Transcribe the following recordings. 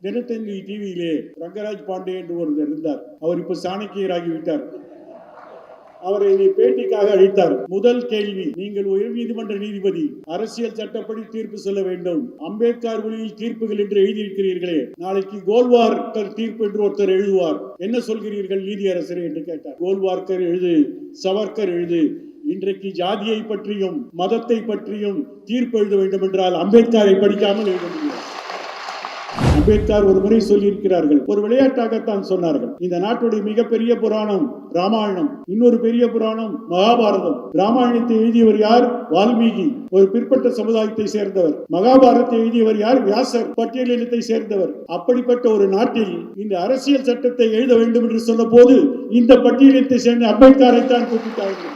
தினத்தந்தி டிவியிலே ரங்கராஜ் பாண்டே என்று ஒருவர் இருந்தார். அவர் இப்ப சாணக்கியராகிவிட்டார். அவரை பேட்டிக்காக அழைத்தார். முதல் கேள்வி, நீங்கள் உயர்நீதிமன்ற நீதிபதி, அரசியல் சட்டப்படி தீர்ப்பு சொல்ல வேண்டும். அம்பேத்கர் வழியில் தீர்ப்புகள் என்று எழுதியிருக்கிறீர்களே, நாளைக்கு கோல்வார்கர் தீர்ப்பு என்று ஒருத்தர் எழுதுவார், என்ன சொல்கிறீர்கள் நீதியரசரே என்று கேட்டார். கோல்வார்கர் எழுது, சவர்கர் எழுது, இன்றைக்கு ஜாதியை பற்றியும் மதத்தை பற்றியும் தீர்ப்பு எழுத வேண்டும் என்றால் அம்பேத்கரை படிக்காமல் எழுத முடியும். அம்பேத்கர் ஒரு முறை சொல்லியிருக்கிறார்கள், ஒரு விளையாட்டாகத்தான் சொன்னார்கள். இந்த நாட்டுடைய மிகப்பெரிய புராணம் ராமாயணம், இன்னொரு பெரிய புராணம் மகாபாரதம். ராமாயணத்தை எழுதியவர் யார்? வால்மீகி, ஒரு பிற்பட்ட சமுதாயத்தை சேர்ந்தவர். மகாபாரதத்தை எழுதியவர் யார்? வியாசர், பட்டியலினத்தை சேர்ந்தவர். அப்படிப்பட்ட ஒரு நாட்டில் இந்த அரசியல் சட்டத்தை எழுத வேண்டும் என்று சொன்ன போது இந்த பட்டியலினத்தை சேர்ந்த அம்பேத்கரை தான் கூப்பிட்டார்கள்.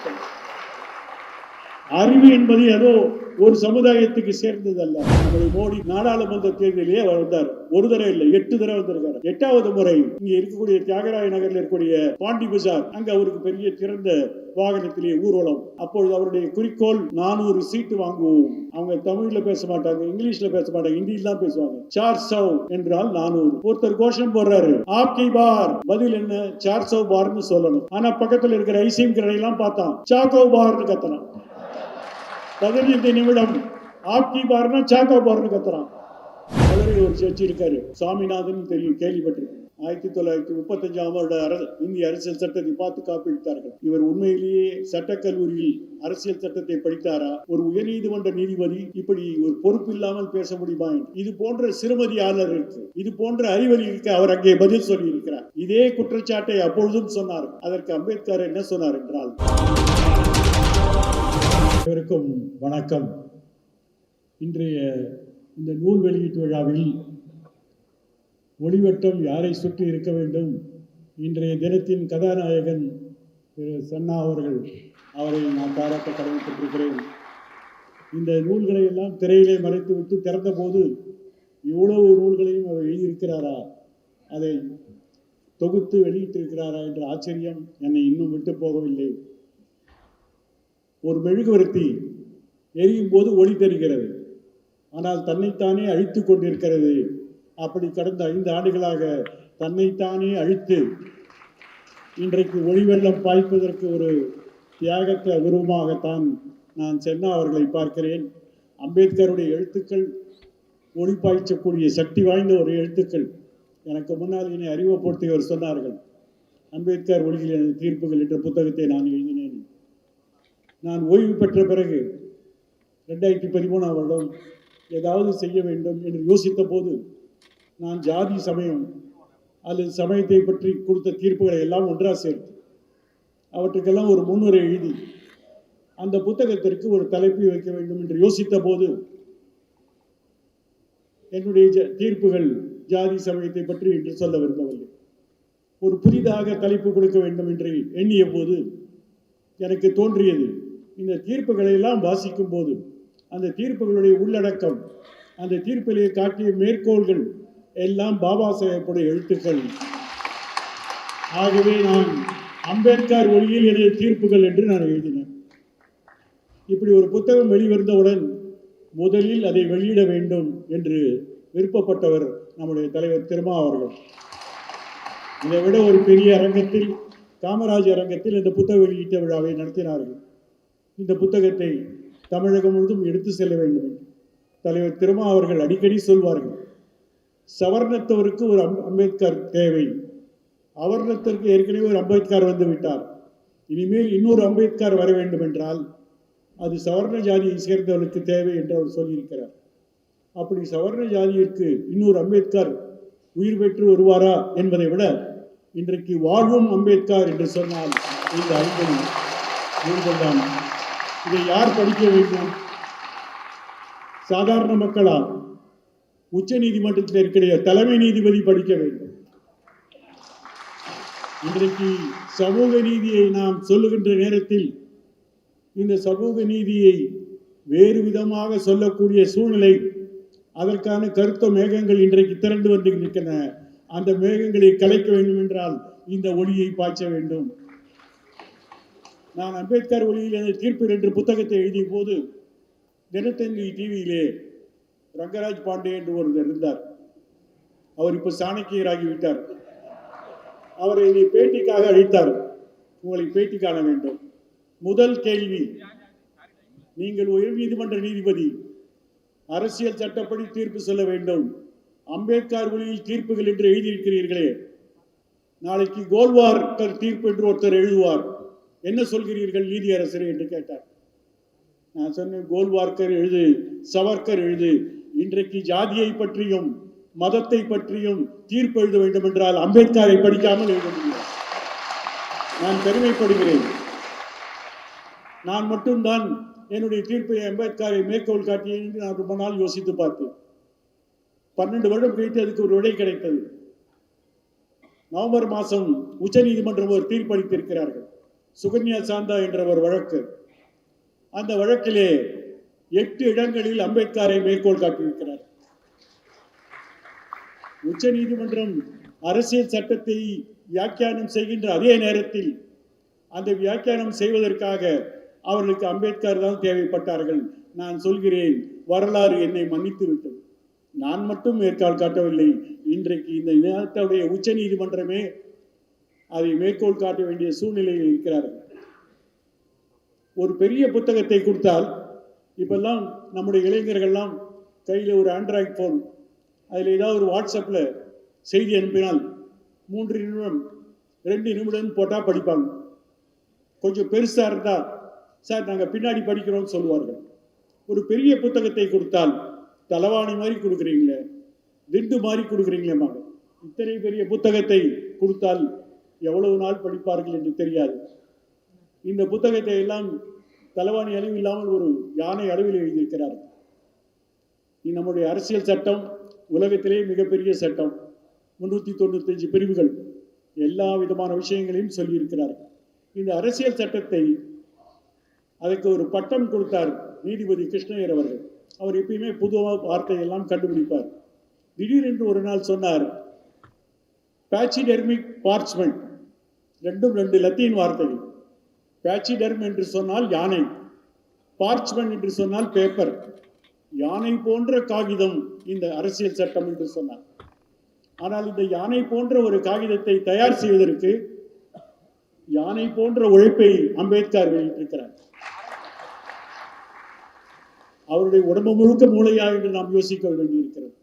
அறிவு என்பது ஏதோ ஒரு சமுதாயத்துக்கு சேர்ந்தது அல்ல. நம்முடைய மோடி நாடாளுமன்ற தேர்தலிலே அவர் வந்தார். ஒரு தடவை இல்லை, 8 தடவை வந்திருக்காரு. 8வது முறை இங்க இருக்கக்கூடிய தியாகராய நகரில் இருக்கக்கூடிய பாண்டி பஜார், அங்க அவருக்கு பெரிய திறந்த வாகனத்திலே ஊர்வலம். அப்பொழுது அவருடைய குறிக்கோள் 400 சீட்டு வாங்குவோம். அவங்க தமிழ்ல பேச மாட்டாங்க, இங்கிலீஷ்ல பேச மாட்டாங்க, ஹிந்தியில் தான் பேசுவாங்க. 400 என்றால் 400. ஒருத்தர் கோஷம் போடுறாரு, ஆப்கி பார். பதில் என்ன? 400 பார்னு சொல்லணும். ஆனா பக்கத்துல இருக்கிற ஐசிஎம் கடையெல்லாம் பார்த்தான், சாக்கோ பார்னு கத்தனான். 15 நிமிடம் ஆப்கி பார்னா சாக்கோ பார்னு கத்துறான். மதுரையில் ஒரு சர்ச்சி இருக்காரு, சாமிநாதன் தெரியும், கேள்விப்பட்டிருக்கேன். 1935ஆம் வருட இந்திய அரசியல் சட்டத்தை பார்த்து காப்பிட்டார்கள். இவர் உண்மையிலேயே சட்டக்கல்லூரியில் அரசியல் சட்டத்தை படித்தாரா? ஒரு உயர்நீதிமன்ற நீதிபதி இப்படி ஒரு பொறுப்பு இல்லாமல் பேச முடியுமா? இது போன்ற சிறுமதியாளர் இருக்கு, இது போன்ற அறிவறி இருக்கு. அவர் அங்கே பதில் சொல்லி இருக்கிறார். இதே குற்றச்சாட்டை அப்பொழுதும் சொன்னார். அதற்கு அம்பேத்கர் என்ன சொன்னார் என்றால், அனைவருக்கும் வணக்கம். இன்றைய இந்த நூல் வெளியீட்டு விழாவில் ஒளிவட்டம் யாரை சுற்றி இருக்க வேண்டும்? இன்றைய தினத்தின் கதாநாயகன் திரு சன்னா அவர்கள், அவரை நான் பாராட்ட கடமைப்பட்டிருக்கிறேன். இந்த நூல்களை எல்லாம் திரையிலே மறைத்துவிட்டு திறந்த போது இவ்வளவு நூல்களையும் அவர் எழுதியிருக்கிறாரா, அதை தொகுத்து வெளியிட்டிருக்கிறாரா என்ற ஆச்சரியம் என்னை இன்னும் விட்டு போகவில்லை. ஒரு மெழுகுவர்த்தி எரியும் போது ஒளி தெரிகிறது, ஆனால் தன்னைத்தானே அழித்து கொண்டிருக்கிறது. அப்படி கடந்த 5 ஆண்டுகளாக தன்னைத்தானே அழித்து இன்றைக்கு ஒளி வெள்ளம் பாய்ப்பதற்கு ஒரு தியாகத்தை உருவமாகத்தான் நான் சென்னா அவர்களை பார்க்கிறேன். அம்பேத்கருடைய எழுத்துக்கள் ஒளி பாய்ச்சக்கூடிய சக்தி வாய்ந்த ஒரு எழுத்துக்கள். எனக்கு முன்னால் என்னை அறிமுகப்படுத்தியவர் சொன்னார்கள், அம்பேத்கர் ஒளியில் எனது தீர்ப்புகள் என்ற புத்தகத்தை நான் எழுதினேன். நான் ஓய்வு பெற்ற பிறகு 2013ஆம் வருடம் ஏதாவது செய்ய வேண்டும் என்று யோசித்த போது நான் ஜாதி சமயம் அல்லது சமயத்தை பற்றி கொடுத்த தீர்ப்புகளை எல்லாம் ஒன்றாக சேர்த்து அவற்றுக்கெல்லாம் ஒரு முன்னுரை எழுதி அந்த புத்தகத்திற்கு ஒரு தலைப்பை வைக்க வேண்டும் என்று யோசித்த போது என்னுடைய தீர்ப்புகள் ஜாதி சமயத்தை பற்றி என்று சொல்ல விரும்பவில்லை. ஒரு புதிதாக தலைப்பு கொடுக்க வேண்டும் என்று எண்ணிய போது எனக்கு தோன்றியது, இந்த தீர்ப்புகளை எல்லாம் வாசிக்கும் போது அந்த தீர்ப்புகளுடைய உள்ளடக்கம், அந்த தீர்ப்பிலே காட்டிய மேற்கோள்கள் எல்லாம் பாபா சாஹேப்புடைய எழுத்துக்கள். ஆகவே நான் அம்பேத்கர் ஒளியில் எனது தீர்ப்புகள் என்று நான் எழுதினேன். இப்படி ஒரு புத்தகம் வெளிவந்தவுடன் முதலில் அதை வெளியிட வேண்டும் என்று விருப்பப்பட்டவர் நம்முடைய தலைவர் திருமா அவர்கள். இதை விட ஒரு பெரிய அரங்கத்தில், காமராஜ் அரங்கத்தில் இந்த புத்தக வெளியீட்டு விழாவை நடத்தினார்கள். இந்த புத்தகத்தை தமிழகம் முழுவதும் எடுத்து செல்ல வேண்டும் என்று தலைவர் திருமா அவர்கள் அடிக்கடி சொல்வார்கள். சவர்ணத்தவருக்கு ஒரு அம்பேத்கர் தேவை, அவர்ணத்திற்கு ஏற்கனவே ஒரு அம்பேத்கர் வந்து விட்டார், இனிமேல் இன்னொரு அம்பேத்கர் வர வேண்டும் என்றால் அது சவர்ண ஜாதியை சேர்ந்தவர்களுக்கு தேவை என்று அவர் சொல்லியிருக்கிறார். அப்படி சவர்ண ஜாதியிற்கு இன்னொரு அம்பேத்கர் உயிர் பெற்று வருவாரா என்பதை விட இன்றைக்கு வாழ்வும் அம்பேத்கர் என்று சொன்னால் இந்த 50 நூல்கள் தான். இதை யார் படிக்க வேண்டும்? சாதாரண மக்களா? உச்ச நீதிமன்றத்தில் இருக்கிற தலைமை நீதிபதி படிக்க வேண்டும். இன்றைக்கு சமூக நீதியை நாம் சொல்லுகின்ற நேரத்தில் இந்த சமூக நீதியை வேறு விதமாக சொல்லக்கூடிய சூழ்நிலை, அதற்கான கருத்த மேகங்கள் இன்றைக்கு திரண்டு வந்து இருக்கின்றன. அந்த மேகங்களை கலைக்க வேண்டும் என்றால் இந்த ஒளியை பாய்ச்ச வேண்டும். நான் அம்பேத்கர் ஒளியில் எனது தீர்ப்பு என்ற புத்தகத்தை எழுதிய போது தினத்தந்தி டிவியிலே ரங்கராஜ் பாண்டே என்று ஒருவர் இருந்தார். அவர் இப்போ சாணக்கியராகிவிட்டார். அவரை நீ பேட்டிக்காக அழைத்தார். உங்களை பேட்டி காண வேண்டும். முதல் கேள்வி, நீங்கள் உயர்நீதிமன்ற நீதிபதி, அரசியல் சட்டப்படி தீர்ப்பு சொல்ல வேண்டும். அம்பேத்கர் வழியில் தீர்ப்புகள் என்று எழுதியிருக்கிறீர்களே, நாளைக்கு கோல்வார்கர் தீர்ப்பு என்று ஒருத்தர் எழுதுவார், என்ன சொல்கிறீர்கள் நீதியரசரே என்று கேட்டார். நான் சொன்னேன், கோல்வார்கர் எழுது, சவர்கர் எழுது, இன்றைக்கு ஜாதியை பற்றியும் மதத்தை பற்றியும் தீர்ப்பு எழுத வேண்டும் என்றால் அம்பேத்கரை படிக்காமல் எழுத முடியும். நான் பெருமைப்படுகிறேன். நான் மட்டும்தான் என்னுடைய தீர்ப்பை அம்பேத்கரை மேற்கோள் காட்டியேன் என்று நான் ரொம்ப நாள் யோசித்து பார்த்தேன். 12 வருடம் கழித்து அதுக்கு ஒரு விடை கிடைத்தது. நவம்பர் மாதம் உச்ச நீதிமன்றம் ஒரு தீர்ப்பளித்திருக்கிறார்கள். சுகன்யா சாந்தா என்ற ஒரு வழக்கு. அந்த வழக்கிலே 8 இடங்களில் அம்பேத்கரை மேற்கோள் காட்டியிருக்கிறார். உச்ச நீதிமன்றம் அரசியல் சட்டத்தை வியாக்கியானம் செய்கின்ற அதே நேரத்தில் அந்த வியாக்கியானம் செய்வதற்காக அவர்களுக்கு அம்பேத்கர் தான் தேவைப்பட்டார்கள். நான் சொல்கிறேன், வரலாறு என்னை மன்னித்து விட்டது. நான் மட்டும் மேற்கால் காட்டவில்லை. இன்றைக்கு இந்த இனத்துடைய உச்ச நீதிமன்றமே அதை மேற்கோள் காட்ட வேண்டிய சூழ்நிலையில் இருக்கிறார்கள். ஒரு பெரிய புத்தகத்தை கொடுத்தால், இப்பெல்லாம் நம்முடைய இளைஞர்கள்லாம் கையில் ஒரு ஆண்ட்ராய்டு ஃபோன், அதில் ஏதாவது ஒரு வாட்ஸ்அப்பில் செய்தி அனுப்பினால் 3 நிமிடம் 2 நிமிடம் போட்டால் படிப்பாங்க. கொஞ்சம் பெருசாக இருந்தால், சார் நாங்கள் பின்னாடி படிக்கிறோம்னு சொல்லுவார்கள். ஒரு பெரிய புத்தகத்தை கொடுத்தால், தலவாணி மாதிரி கொடுக்குறீங்களே, திண்டு மாதிரி கொடுக்குறீங்களேம்மாங்க. இத்தனை பெரிய புத்தகத்தை கொடுத்தால் எவ்வளவு நாள் படிப்பார்கள் என்று தெரியாது. இந்த புத்தகத்தை எல்லாம் தலவாணி அளவு இல்லாமல் ஒரு யானை அளவில் எழுதியிருக்கிறார்கள். நம்முடைய அரசியல் சட்டம் உலகத்திலே மிகப்பெரிய சட்டம். 395 பிரிவுகள், எல்லா விதமான விஷயங்களையும் சொல்லியிருக்கிறார்கள். இந்த அரசியல் சட்டத்தை அதற்கு ஒரு பட்டம் கொடுத்தார் நீதிபதி கிருஷ்ணய்யர் அவர்கள். அவர் எப்பயுமே புது வார்த்தையெல்லாம் கண்டுபிடிப்பார். திடீரென்று ஒரு நாள் சொன்னார், பேச்சிடெர்மிக் பார்ச்மெண்ட், 2 லத்தீன் வார்த்தைகள். பேச்சிடெர்ம் என்று சொன்னால் யானை, பார்ச்மெண்ட் என்று சொன்னால் பேப்பர். யானை போன்ற காகிதம் இந்த அரசியல் சட்டம் என்று சொன்னார். ஆனால் இந்த யானை போன்ற ஒரு காகிதத்தை தயார் செய்வதற்கு யானை போன்ற உழைப்பை அம்பேத்கர் வெளியிட்டிருக்கிறார். அவருடைய உடம்பு முழுக்க மூளையா என்று நாம் யோசிக்க வேண்டியிருக்கிறது.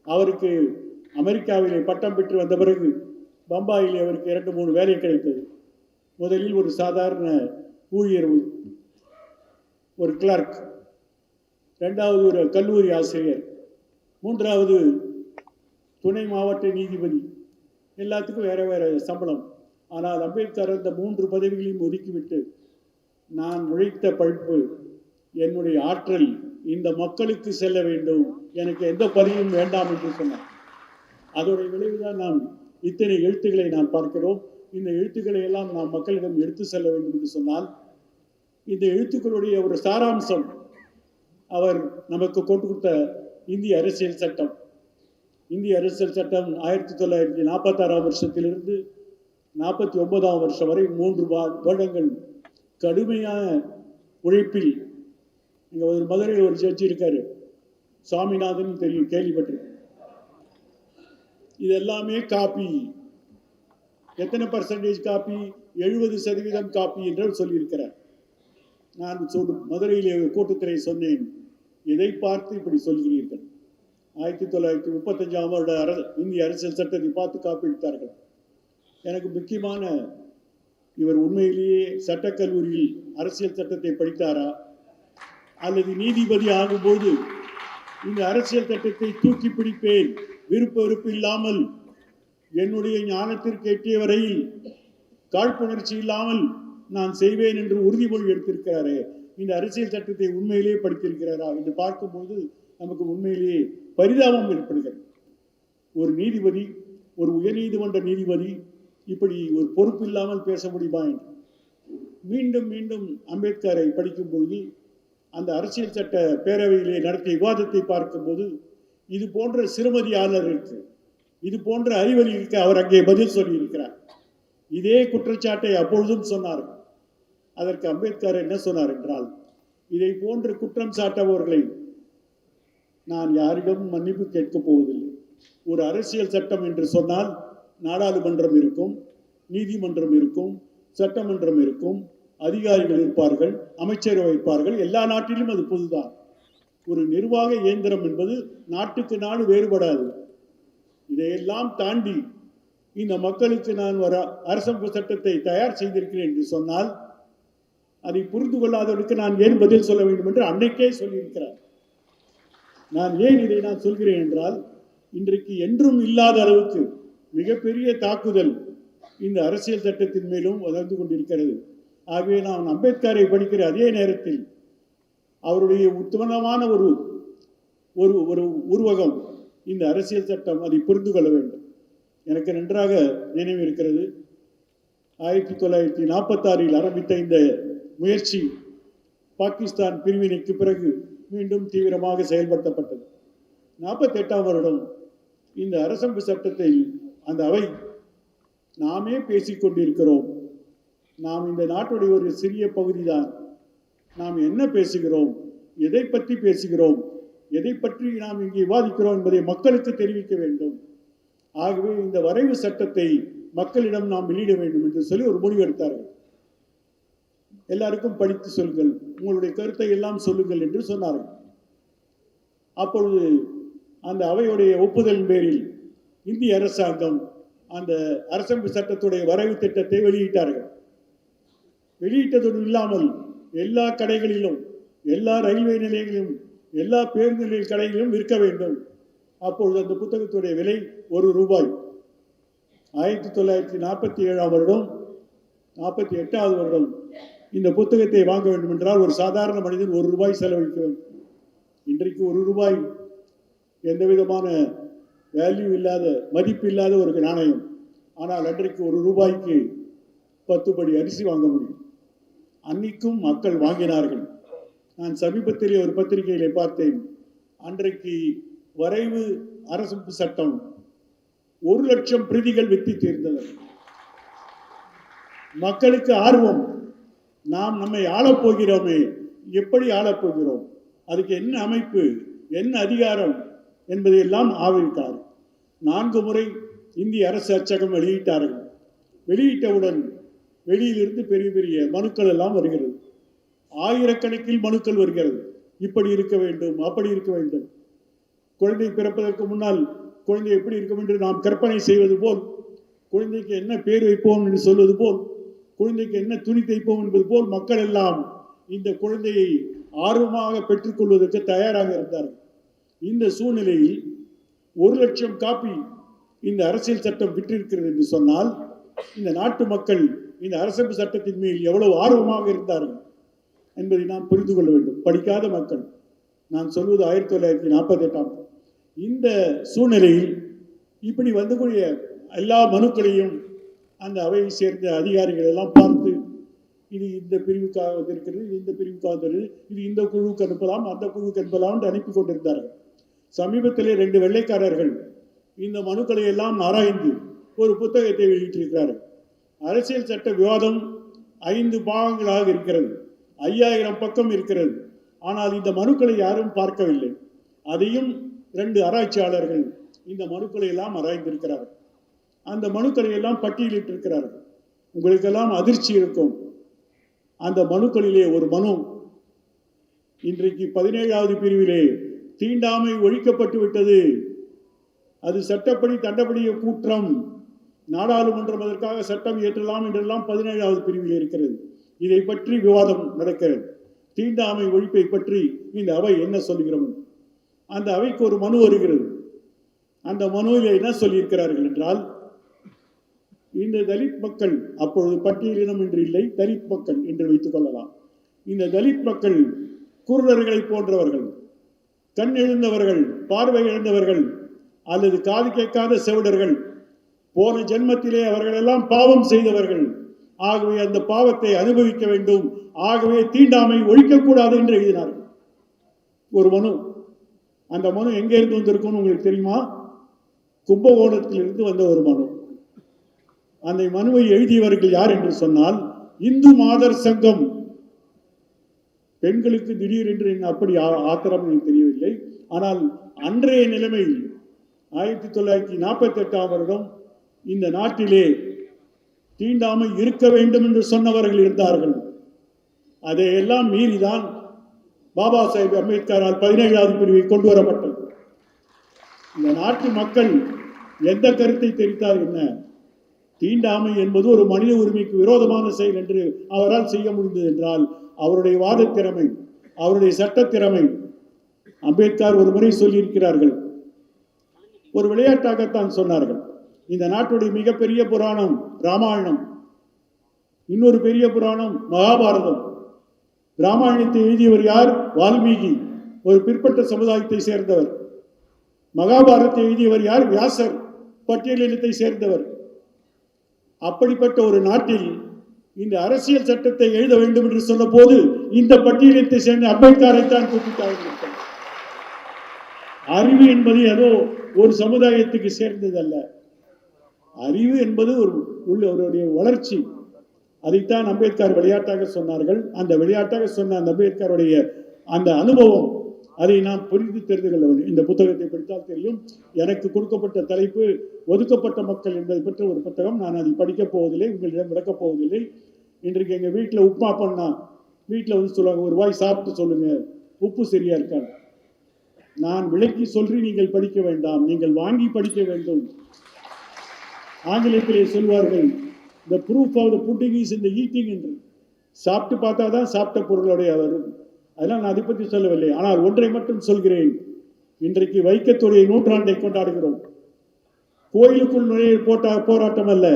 அவருக்கு அமெரிக்காவிலே பட்டம் பெற்று வந்த பிறகு பம்பாயிலே அவருக்கு 2-3 வேலை கிடைத்தது. முதலில் ஒரு சாதாரண ஊழியர், ஒரு கிளர்க், 2வது ஒரு கல்லூரி ஆசிரியர், 3வது துணை மாவட்ட நீதிபதி. எல்லாத்துக்கும் வேற வேற சம்பளம். ஆனால் அம்பேத்கர் அந்த 3 பதவிகளையும் ஒதுக்கிவிட்டு, நான் உழைத்த பழிப்பு, என்னுடைய ஆற்றல் இந்த மக்களுக்கு செல்ல வேண்டும், எனக்கு எந்த பதவியும் வேண்டாம் என்று சொன்னார். அதோடைய விளைவுதான் நாம் இத்தனை எழுத்துக்களை நாம் பார்க்கிறோம். இந்த எழுத்துக்களை எல்லாம் நாம் மக்களிடம் எடுத்து செல்ல வேண்டும் என்று சொன்னால், இந்த எழுத்துக்களுடைய ஒரு சாராம்சம் அவர் நமக்கு கொண்டு கொடுத்த இந்திய அரசியல் சட்டம். இந்திய அரசியல் சட்டம் 1946ஆம் வருஷத்திலிருந்து 49ஆம் வருஷம் வரை 3 வருடங்கள் கடுமையான உழைப்பில், இங்கே ஒரு மதுரையில் ஒரு ஜட்ஜி இருக்காரு, சாமிநாதன், தெரியும், கேள்விப்பட்டிருக்கேன். இது எல்லாமே காப்பி. எத்தனை % காப்பி? 70% காப்பி என்று சொல்லியிருக்கிறார். நான் மதுரையிலே கூட்டத்திலே சொன்னேன், இதை பார்த்து இப்படி சொல்கிறீர்கள்? 1935ஆம் வருட இந்திய அரசியல் சட்டத்தை பார்த்து காப்பிட்டார்கள். எனக்கு முக்கியமான, இவர் உண்மையிலேயே சட்டக்கல்லூரியில் அரசியல் சட்டத்தை படித்தாரா, அல்லது நீதிபதி ஆகும்போது இந்த அரசியல் சட்டத்தை தூக்கி பிடிப்பேன், விருப்ப வெறுப்பு இல்லாமல், என்னுடைய ஞானத்திற்கு எட்டிய வரையில் காழ்ப்புணர்ச்சி இல்லாமல் நான் செய்வேன் என்று உறுதிமொழி எடுத்திருக்கிறாரே, இந்த அரசியல் சட்டத்தை உண்மையிலேயே படித்திருக்கிறாரா என்று பார்க்கும்போது நமக்கு உண்மையிலேயே பரிதாபம் ஏற்படுகிறது. ஒரு நீதிபதி, ஒரு உயர்நீதிமன்ற நீதிபதி இப்படி ஒரு பொறுப்பு இல்லாமல் பேச முடியுமா என்று மீண்டும் மீண்டும் அம்பேத்கரை படிக்கும் பொழுது, அந்த அரசியல் சட்ட பேரவையிலே நடத்திய விவாதத்தை பார்க்கும்போது, இது போன்ற சிறுமதியாளருக்கு, இது போன்ற அறிவறிக்கு அவர் அங்கே பதில் சொல்லியிருக்கிறார். இதே குற்றச்சாட்டை அப்பொழுதும் சொன்னார். அதற்கு அம்பேத்கர் என்ன சொன்னார் என்றால், இதை போன்று குற்றம் சாட்டவர்களை நான் யாரிடம் மன்னிப்பு கேட்கப் போவதில்லை, ஒரு அரசியல் சட்டம் என்று சொன்னால் நாடாளுமன்றம் இருக்கும், நீதிமன்றம் இருக்கும், சட்டமன்றம் இருக்கும், அதிகாரிகள் இருப்பார்கள், அமைச்சரவை இருப்பார்கள். எல்லா நாட்டிலும் அது பொதுதான். ஒரு நிர்வாக இயந்திரம் என்பது நாட்டுக்கு நாடு வேறுபடாது. இதையெல்லாம் தாண்டி இந்த மக்களுக்கு நான் ஒரு அரசமைப்பு சட்டத்தை தயார் செய்திருக்கிறேன் என்று சொன்னால் அதை புரிந்து கொள்ளாதவருக்கு நான் ஏன் பதில் சொல்ல வேண்டும் என்று அன்னைக்கே சொல்லியிருக்கிறார். நான் ஏன் இதை நான் சொல்கிறேன் என்றால், இன்றைக்கு என்றும் இல்லாத அளவுக்கு மிகப்பெரிய தாக்குதல் இந்த அரசியல் சட்டத்தின் மேலும் வளர்ந்து கொண்டிருக்கிறது. ஆகவே நான் அம்பேத்கரை படிக்கிற அதே நேரத்தில் அவருடைய உத்தமமான ஒரு ஒரு உருவகம் இந்த அரசியல் சட்டம், அதை புரிந்து கொள்ள வேண்டும். எனக்கு நன்றாக நினைவு இருக்கிறது, 1946 ஆரம்பித்த இந்த முயற்சி பாகிஸ்தான் பிரிவினைக்கு பிறகு மீண்டும் தீவிரமாக செயல்படுத்தப்பட்டது. 48ஆம் வருடம் இந்த அரசமைப்பு சட்டத்தை அந்த அவை நாமே பேசிக்கொண்டிருக்கிறோம். நாம் இந்த நாட்டுடைய ஒரு சிறிய பகுதி தான். நாம் என்ன பேசுகிறோம், எதை பற்றி பேசுகிறோம், எதை பற்றி நாம் இங்கே விவாதிக்கிறோம் என்பதை மக்களுக்கு தெரிவிக்க வேண்டும். ஆகவே இந்த வரைவு சட்டத்தை மக்களிடம் நாம் வெளியிட வேண்டும் என்று சொல்லி ஒரு முடிவு எடுத்தார்கள். எல்லாருக்கும் படித்து சொல்லுங்கள், உங்களுடைய கருத்தை எல்லாம் சொல்லுங்கள் என்று சொன்னார்கள். அப்பொழுது அந்த அவையுடைய ஒப்புதல் பேரில் இந்திய அரசாங்கம் அந்த அரசமைப்பு சட்டத்துடைய வரைவு திட்டத்தை வெளியிட்டார்கள். வெளியிட்டதோடு இல்லாமல் எல்லா கடைகளிலும், எல்லா ரயில்வே நிலையங்களிலும், எல்லா பேருந்து நிலைய கடைகளிலும் விற்க வேண்டும். அப்பொழுது அந்த புத்தகத்துடைய விலை ₹1. 1947ஆம் வருடம், 48வது வருடம் இந்த புத்தகத்தை வாங்க வேண்டும் என்றால் ஒரு சாதாரண மனிதன் ₹1 செலவழிக்க வேண்டும். இன்றைக்கு ₹1 எந்த விதமான வேல்யூ இல்லாத, மதிப்பு இல்லாத ஒரு நாணயம். ஆனால் அன்றைக்கு ₹1க்கு 10 படி அரிசி வாங்க முடியும். அன்னைக்கும் மக்கள் வாங்கினார்கள். நான் சமீபத்திலே ஒரு பத்திரிகையிலே பார்த்தேன், அன்றைக்கு வரைவு அரசமைப்பு சட்டம் 1,00,000 பிரதிகள் விற்று தீர்ந்தது. மக்களுக்கு ஆர்வம், நாம் நம்மை ஆளப்போகிறோமே, எப்படி ஆளப்போகிறோம், அதுக்கு என்ன அமைப்பு, என்ன அதிகாரம் என்பதையெல்லாம் ஆவிட்டார். 4 முறை இந்திய அரசு அச்சகம் வெளியிட்டார்கள். வெளியிட்டவுடன் வெளியிலிருந்து பெரிய பெரிய மனுக்கள் எல்லாம் வருகிறது. ஆயிரக்கணக்கில் மனுக்கள் வருகிறது. இப்படி இருக்க வேண்டும், அப்படி இருக்க வேண்டும். குழந்தை பிறப்பதற்கு முன்னால் குழந்தை எப்படி இருக்கும் என்று நாம் கற்பனை செய்வது போல், குழந்தைக்கு என்ன பேர் வைப்போம் என்று சொல்வது போல், குழந்தைக்கு என்ன துணி தைப்போம் என்பது போல் மக்கள் எல்லாம் இந்த குழந்தையை ஆர்வமாக பெற்றுக்கொள்வதற்கு தயாராக இருந்தார்கள். இந்த சூழ்நிலையில் 1,00,000 காப்பி இந்த அரசியல் சட்டம் விற்றிருக்கிறது என்று சொன்னால், இந்த நாட்டு மக்கள் இந்த அரசமைப்பு சட்டத்தின் மேல் எவ்வளவு ஆர்வமாக இருந்தார்கள் என்பதை நாம் புரிந்து கொள்ள வேண்டும். படிக்காத மக்கள், நான் சொல்வது 1948ஆம். இந்த சூழ்நிலையில் இப்படி வந்துக்கூடிய எல்லா மனுக்களையும் அந்த அவையை சேர்ந்த அதிகாரிகள் எல்லாம் பார்த்து, இது இந்த பிரிவுக்காக வந்திருக்கிறது, இது இந்த பிரிவுக்காக வந்திருக்கிறது, இது இந்த குழுவுக்கு அனுப்பலாம், அந்த குழுவுக்கு அனுப்பலாம் என்று அனுப்பி கொண்டிருந்தார்கள். சமீபத்திலே 2 வெள்ளைக்காரர்கள் இந்த மனுக்களை எல்லாம் ஆராய்ந்து ஒரு புத்தகத்தை வெளியிட்டிருக்கிறார்கள். அரசியல் சட்ட விவாதம் 5 பாகங்களாக இருக்கிறது, 5000 பக்கம் இருக்கிறது. ஆனால் இந்த மனுக்களை யாரும் பார்க்கவில்லை. அதையும் 2 ஆராய்ச்சியாளர்கள் இந்த மனுக்களை எல்லாம் ஆராய்ந்திருக்கிறார்கள். அந்த மனுக்களை எல்லாம் பட்டியலிட்டிருக்கிறார்கள். உங்களுக்கெல்லாம் அதிர்ச்சி இருக்கும். அந்த மனுக்களிலே ஒரு மனு, இன்றைக்கு 17வது பிரிவிலே தீண்டாமை ஒழிக்கப்பட்டு விட்டது, அது சட்டப்படி தண்டப்படிய கூற்றம், நாடாளுமன்றம் அதற்காக சட்டம் இயற்றலாம் என்றெல்லாம் 17வது பிரிவில் இருக்கிறது. இதை பற்றி விவாதம் நடக்கிறது. தீண்டாமை ஒழிப்பை பற்றி இந்த அவை என்ன சொல்கிறோம்? அந்த அவைக்கு ஒரு மனு வருகிறது. அந்த மனுவில் என்ன சொல்லியிருக்கிறார்கள் என்றால், இந்த தலித் மக்கள், அப்பொழுது பட்டியலினம் என்று இல்லை, தலித் மக்கள் என்று வைத்துக் கொள்ளலாம். இந்த தலித் மக்கள் குருடர்களை போன்றவர்கள், கண் எழுந்தவர்கள், பார்வை இழந்தவர்கள், அல்லது காது கேட்காத செவிடர்கள், போன ஜென்மத்திலே அவர்கள் எல்லாம் பாவம் செய்தவர்கள். ஆகவே அந்த பாவத்தை அனுபவிக்க வேண்டும். ஆகவே தீண்டாமை ஒழிக்கக்கூடாது என்று எழுதினார்கள். ஒரு மனு. அந்த மனு எங்கே இருந்து வந்திருக்கும் உங்களுக்கு தெரியுமா? கும்பகோணத்திலிருந்து வந்த ஒரு மனு. அந்த மனுவை எழுதியவர்கள் யார் என்று சொன்னால், இந்து மாதர் சங்கம். பெண்களுக்கு திடீரென்று அப்படி ஆத்திரம் எனக்கு தெரியவில்லை. ஆனால் அன்றைய நிலைமையில் 1948ஆம் வருடம் இந்த நாட்டிலே தீண்டாமை இருக்க வேண்டும் என்று சொன்னவர்கள் இருந்தார்கள். அதையெல்லாம் மீறிதான் பாபா சாஹேப் அம்பேத்கரால் 17வது பிரிவை கொண்டு வரப்பட்டது. இந்த நாட்டு மக்கள் எந்த கருத்தை தெரிவித்தார் என்ன, தீண்டாமை என்பது ஒரு மனித உரிமைக்கு விரோதமான செயல் என்று அவரால் செய்ய முடிந்தது என்றால் அவருடைய வாத திறமை, அவருடைய சட்ட திறமை. அம்பேத்கர் ஒரு முறை சொல்லியிருக்கிறார்கள், ஒரு விளையாட்டாகத்தான் சொன்னார்கள், இந்த நாட்டுடைய மிகப்பெரிய புராணம் ராமாயணம், இன்னொரு பெரிய புராணம் மகாபாரதம். ராமாயணத்தை எழுதியவர் யார்? வால்மீகி, ஒரு பிற்பட்ட சமுதாயத்தை சேர்ந்தவர். மகாபாரதத்தை எழுதியவர் யார்? வியாசர், பட்டியலினத்தை சேர்ந்தவர். அப்படிப்பட்ட ஒரு நாட்டில் இந்த அரசியல் சட்டத்தை எழுத வேண்டும் என்று சொன்ன போது இந்த பட்டியலினத்தை சேர்ந்த அம்பேத்கரை தான் கூப்பிட்டார்கள். அறிவு என்பது ஏதோ ஒரு சமுதாயத்துக்கு சேர்ந்ததல்ல. அறிவு என்பது ஒருவருடைய வளர்ச்சி. அதைத்தான் அம்பேத்கர் விளையாட்டாக சொன்னார்கள். அந்த விளையாட்டாக சொன்ன அந்த அம்பேத்கருடைய அந்த அனுபவம், அதை நாம் புரிந்து தெரிந்து கொள்ள வேண்டும். இந்த புத்தகத்தை படித்தால் தெரியும். எனக்கு கொடுக்கப்பட்ட தலைப்பு ஒதுக்கப்பட்ட மக்கள் என்பதை பற்றி ஒரு புத்தகம். நான் அதை படிக்கப் போவதில்லை, உங்களிடம் விளக்கப் போவதில்லை. இன்றைக்கு எங்கள் வீட்டில் உப்புமா பண்ணா வீட்டில் வந்து சொல்லுவாங்க, ஒரு வாய் சாப்பிட்டு சொல்லுங்க உப்பு சரியா இருக்காது. நான் விளக்கி சொல்லி நீங்கள் படிக்க வேண்டாம், நீங்கள் வாங்கி படிக்க வேண்டும். ஆங்கிலத்திலே சொல்வார்கள், the proof of the pudding is in the eating என்று. சாப்பிட்டு பார்த்தா தான் சாப்பிட்ட பொருளுடைய வரும். அதெல்லாம் நான் அதை பற்றி சொல்லவில்லை. ஆனால் ஒன்றை மட்டும் சொல்கிறேன், இன்றைக்கு வைக்கத்துடைய நூற்றாண்டை கொண்டாடுகிறோம். கோயிலுக்குள் நுழைய போராட்டம் அல்ல,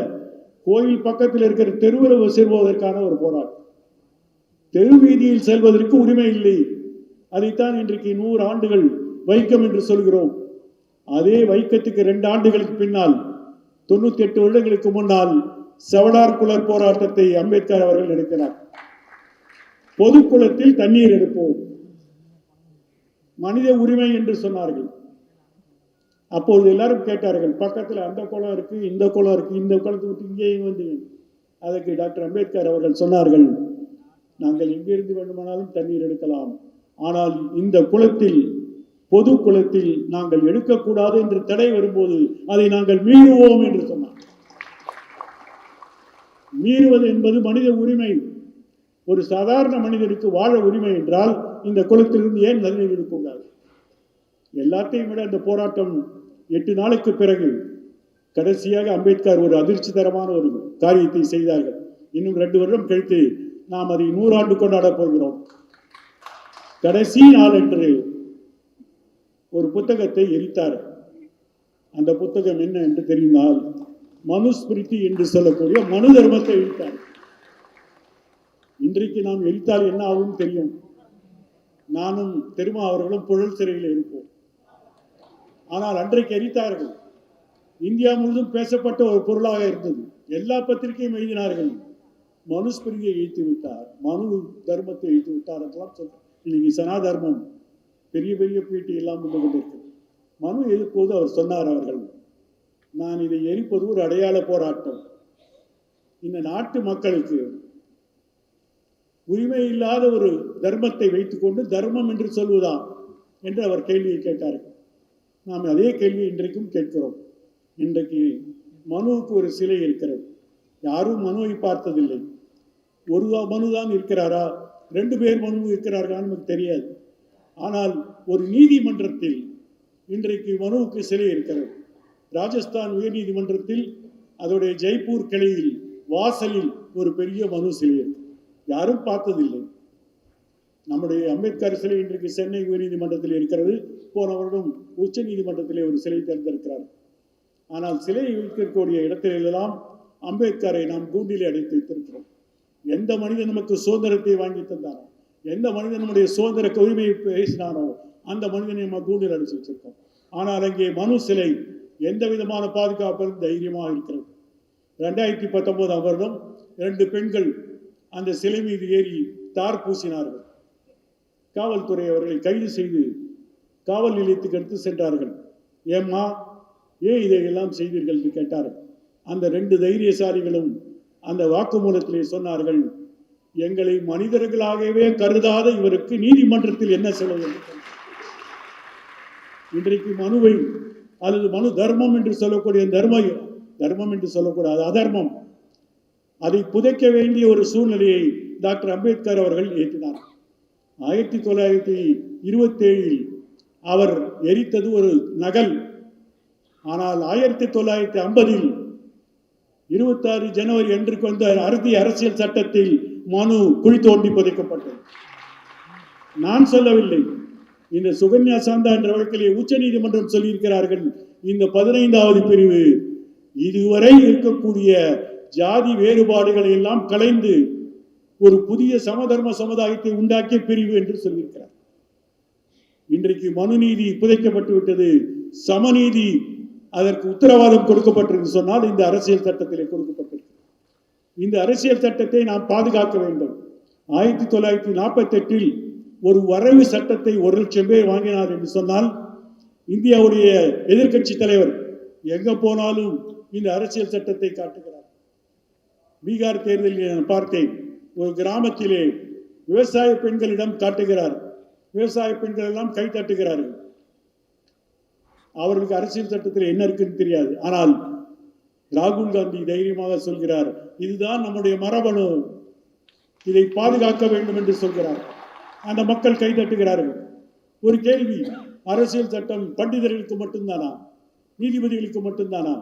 கோயில் பக்கத்தில் இருக்கிற தெருவில் செல்வதற்கான ஒரு போராட்டம். தெரு வீதியில் செல்வதற்கு உரிமை இல்லை. அதைத்தான் இன்றைக்கு 100 ஆண்டுகள் வைக்கம் என்று சொல்கிறோம். அதே வைக்கத்துக்கு 2 ஆண்டுகளுக்கு பின்னால் 98 வருடங்களுக்கு முன்னால் செவடார் குளர் போராட்டத்தை அம்பேத்கர் அவர்கள் எடுக்கிறார். பொதுக்குளத்தில் தண்ணீர் எடுப்போம், மனித உரிமை என்று சொன்னார்கள். அப்பொழுது எல்லாரும் கேட்டார்கள், பக்கத்தில் அந்த குளம் இருக்கு, இந்த குளம் இருக்கு, இந்த குளத்தை விட்டு இங்கேயும் வந்து. அதற்கு டாக்டர் அம்பேத்கர் அவர்கள் சொன்னார்கள், நாங்கள் எங்கிருந்து வேண்டுமானாலும் தண்ணீர் எடுக்கலாம், ஆனால் இந்த குளத்தில் பொது குளத்தில் நாங்கள் எடுக்கக்கூடாது என்று தடை வரும்போது அதை நாங்கள் மீறுவோம் என்று சொன்னார். மீறுவது என்பது மனித உரிமை. ஒரு சாதாரண மனிதனுக்கு வாழ உரிமை என்றால் இந்த குளத்திலிருந்து ஏன் தண்ணீர் எடுக்கக்கூடாது? எல்லாத்தையும் விட அந்த போராட்டம் 8 நாளுக்கு பிறகு கடைசியாக அம்பேத்கர் ஒரு அதிர்ச்சி தரமான ஒரு காரியத்தை செய்தார்கள். இன்னும் 2 வருடம் கழித்து நாம் அதை 100 ஆண்டு கொண்டாட போகிறோம். கடைசி நாள் என்று ஒரு புத்தகத்தை எரித்தார். அந்த புத்தகம் என்ன என்று தெரிந்தால் மனுஸ்மிருதி என்று சொல்லக்கூடிய மனு தர்மத்தை எரித்தார். இன்றைக்கு நாம் எரித்தால் என்ன ஆகும் தெரியும். நானும் திருமா அவர்களும் புழல் சிறையில் இருப்போம். ஆனால் அன்றைக்கு எரித்தார்கள். இந்தியா முழுவதும் பேசப்பட்ட ஒரு பொருளாக இருந்தது. எல்லா பத்திரிகையும் எழுதினார்கள், மனுஸ்மிருதியை எய்த்து விட்டார், மனு தர்மத்தை எய்த்து விட்டார் என்றெல்லாம் சொல்றார். இன்னைக்கு சனாதர்மம் பெரிய பெரிய பீட்டி எல்லாம் வந்து கொண்டிருக்கு. மனு எதிர்ப்போது அவர் சொன்னார், அவர்கள், நான் இதை எரிப்பது ஒரு அடையாள போராட்டம். இந்த நாட்டு மக்களுக்கு உரிமை இல்லாத ஒரு தர்மத்தை வைத்துக்கொண்டு தர்மம் என்று சொல்வதா என்று அவர் கேள்வியை கேட்டார்கள். நாம் அதே கேள்வியை இன்றைக்கும் கேட்கிறோம். இன்றைக்கு மனுவுக்கு ஒரு சிலை இருக்கிறது. யாரும் மனுவை பார்த்ததில்லை. ஒரு மனுதான் இருக்கிறாரா, 2 பேர் மனு இருக்கிறார்களான்னு நமக்கு தெரியாது. ஆனால் ஒரு நீதிமன்றத்தில் இன்றைக்கு மனுவுக்கு சிலை இருக்கிறது. ராஜஸ்தான் உயர் நீதிமன்றத்தில் அதோடைய ஜெய்ப்பூர் கிளையில் வாசலில் ஒரு பெரிய மனு சிலை இருக்கு. யாரும் பார்த்ததில்லை. நம்முடைய அம்பேத்கர் சிலை இன்றைக்கு சென்னை உயர் நீதிமன்றத்தில் இருக்கிறது. போன வருடம் உச்ச நீதிமன்றத்திலே ஒரு சிலை தேர்ந்தெடுக்கிறார். ஆனால் சிலை வைக்கக்கூடிய இடத்திலெல்லாம் அம்பேத்கரை நாம் கூண்டிலே அடைத்து வைத்திருக்கிறோம். எந்த மனிதன் நமக்கு சுதந்திரத்தை வாங்கி தந்தாரோ, எந்த மனிதன் நம்முடைய சுதந்திர உரிமையை பேசினாரோ அந்த மனிதனை நம்ம கூண்டில் அடைச்சு வச்சிருக்கோம். ஆனால் அங்கே மனு சிலை எந்த விதமான பாதுகாப்பும் தைரியமாக இருக்கிறது. 2019ஆம் வருடம் 2 பெண்கள் அந்த சிலை மீது ஏறி தார் பூசினார்கள். காவல்துறை அவர்களை கைது செய்து காவல் நிலையத்துக்கு எடுத்து சென்றார்கள். ஏம்மா, ஏன் இதையெல்லாம் செய்தீர்கள் என்று கேட்டார்கள். அந்த 2 தைரியசாலிகளும் அந்த வாக்குமூலத்திலே சொன்னார்கள், எங்களை மனிதர்களாகவே கருதாத இவருக்கு நீதிமன்றத்தில் என்ன செலவு? இன்றைக்கு மனுவை அல்லது மனு தர்மம் என்று சொல்லக்கூடிய தர்மம் என்று சொல்லக்கூடிய அதர்மம், அதை புதைக்க வேண்டிய ஒரு சூழ்நிலையை டாக்டர் அம்பேத்கர் அவர்கள் ஏற்றினார். 1927 அவர் எரித்தது ஒரு நகல். ஆனால் 1950 26 ஜனவரி அன்றுக்கு வந்த அரசியல் சட்டத்தில் மனு குழி தோண்டி புதைக்கப்பட்டது. நான் சொல்லவில்லை, இந்த சுகன்யா சாந்தா என்ற வழக்கிலே உச்ச நீதிமன்றம் சொல்லியிருக்கிறார்கள். இந்த 15வது பிரிவு இதுவரை இருக்கக்கூடிய ஜாதி வேறுபாடுகளை எல்லாம் கலைந்து ஒரு புதிய சமதர்ம சமுதாயத்தை உண்டாக்கிய பிரிவு என்று சொல்லியிருக்கிறார். இன்றைக்கு மனுநீதி புதைக்கப்பட்டு விட்டது, சமநீதி அதற்கு உத்தரவாதம் கொடுக்கப்பட்டிருக்கு சொன்னால் இந்த அரசியல் சட்டத்திலே கொடுக்கப்பட்டிருக்கு. இந்த அரசியல் சட்டத்தை நாம் பாதுகாக்க வேண்டும். 1948 ஒரு வரைவு சட்டத்தை 1,00,000 பேர் வாங்கினார் என்று சொன்னால், இந்தியாவுடைய எதிர்கட்சி தலைவர் எங்க போனாலும் இந்த அரசியல் சட்டத்தை காட்டுகிறார். பீகார் தேர்தலில் நான் பார்த்தேன், ஒரு கிராமத்திலே விவசாய பெண்களிடம் காட்டுகிறார். விவசாய பெண்கள் எல்லாம் கை தட்டுகிறார்கள். அவர்களுக்கு அரசியல் சட்டத்தில் என்ன இருக்குன்னு தெரியாது. ஆனால் ராகுல் காந்தி தைரியமாக சொல்கிறார், இதுதான் நம்முடைய மரபணு, இதை பாதுகாக்க வேண்டும் என்று சொல்கிறார். அந்த மக்கள் கை தட்டுகிறார்கள். ஒரு கேள்வி, அரசியல் சட்டம் பண்டிதர்களுக்கு மட்டும்தானா, நீதிபதிகளுக்கு மட்டும்தானா,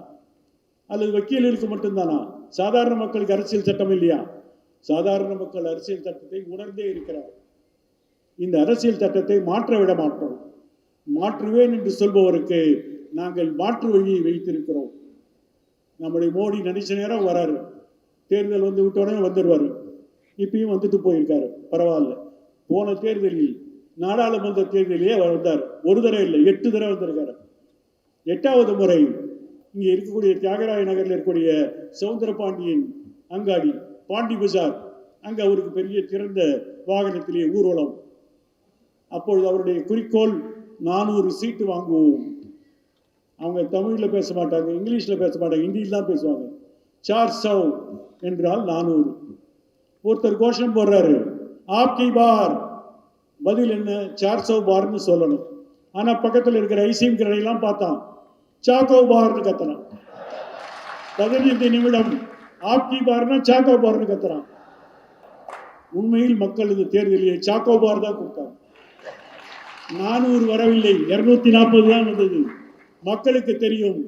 அல்லது வக்கீல்களுக்கு மட்டும்தானா? சாதாரண மக்களுக்கு அரசியல் சட்டம் இல்லையா? சாதாரண மக்கள் அரசியல் சட்டத்தை உணர்ந்தே இருக்கிறார். இந்த அரசியல் சட்டத்தை மாற்ற விட மாட்டோம். மாற்றுவேன் என்று சொல்பவருக்கு நாங்கள் மாற்று வழியை வைத்திருக்கிறோம். நம்முடைய மோடி நினைச்ச நேரம் வராரு, தேர்தல் வந்து விட்டோடனே வந்துடுவார். இப்பயும் வந்துட்டு போயிருக்காரு, பரவாயில்ல. போன தேர்தலில் நாடாளுமன்ற தேர்தலிலே வந்தார். ஒரு தடவை இல்லை, 8 தடவை வந்திருக்காரு. 8வது முறை இங்கே இருக்கக்கூடிய தியாகராய நகரில் இருக்கக்கூடிய சவுந்தர பாண்டியன் அங்காடி, பாண்டி பஜார், அங்கே அவருக்கு பெரிய திறந்த வாகனத்திலே ஊர்வலம். அப்பொழுது அவருடைய குறிக்கோள் 400 சீட்டு வாங்குவோம். அவங்க தமிழில் பேச மாட்டாங்க, இங்கிலீஷில் பேச மாட்டாங்க, ஹிந்தியில் தான் பேசுவாங்க. 400 என்றால் 400. ஒருத்தர் கோஷம் போடுறாரு, ஆப்கி பார். பதில் என்ன? 400 பார்னு சொல்லணும். ஆனால் பக்கத்தில் இருக்கிற ஐசிஎம் கடையெல்லாம் பார்த்தான், சாக்கோ பார்னு கத்துறான். 15 நிமிடம் ஆப்கி பார்னா சாக்கோ பார்னு கத்துறான். உண்மையில் மக்கள் இந்த தேர்தலில் சாக்கோ பார் தான் கொடுத்தாங்க. 400 வரவில்லை, 240 தான் வந்தது. மக்களுக்கு தெரியும்,